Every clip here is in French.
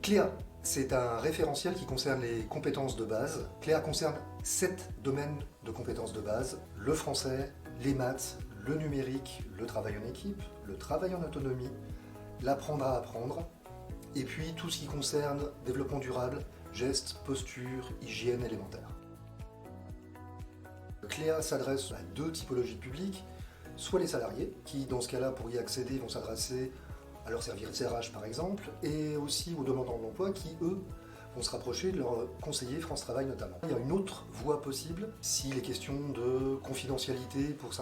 Cléa, c'est un référentiel qui concerne les compétences de base. Cléa concerne 7 domaines de compétences de base: le français, les maths, le numérique, le travail en équipe, le travail en autonomie, l'apprendre à apprendre, et puis tout ce qui concerne développement durable, gestes, posture, hygiène élémentaire. Cléa s'adresse à 2 typologies de publics, soit les salariés, qui dans ce cas-là, pour y accéder, vont s'adresser à leur service RH par exemple, et aussi aux demandeurs d'emploi qui, eux, vont se rapprocher de leur conseiller France Travail notamment. Il y a une autre voie possible, s'il est question de confidentialité pour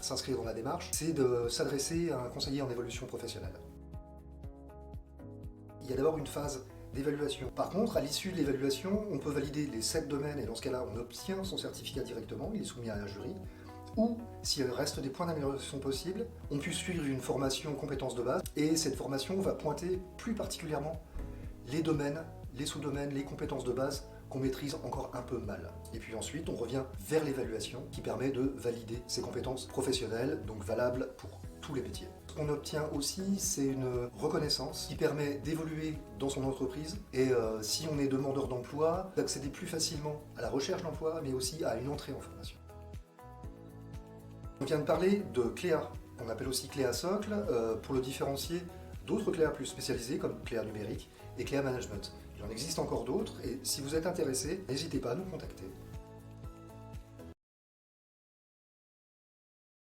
s'inscrire dans la démarche, c'est de s'adresser à un conseiller en évolution professionnelle. Il y a d'abord une phase d'évaluation. Par contre, à l'issue de l'évaluation, on peut valider les 7 domaines et dans ce cas-là, on obtient son certificat directement, il est soumis à un jury. Ou, s'il reste des points d'amélioration possibles, on peut suivre une formation compétences de base et cette formation va pointer plus particulièrement les domaines, les sous-domaines, les compétences de base qu'on maîtrise encore un peu mal. Et puis ensuite, on revient vers l'évaluation qui permet de valider ces compétences professionnelles, donc valables pour tous les métiers. Ce qu'on obtient aussi, c'est une reconnaissance qui permet d'évoluer dans son entreprise et si on est demandeur d'emploi, d'accéder plus facilement à la recherche d'emploi, mais aussi à une entrée en formation. On vient de parler de Cléa, qu'on appelle aussi Cléa Socle, pour le différencier d'autres Cléa plus spécialisés comme Cléa numérique et Cléa management. Il en existe encore d'autres et si vous êtes intéressé, n'hésitez pas à nous contacter.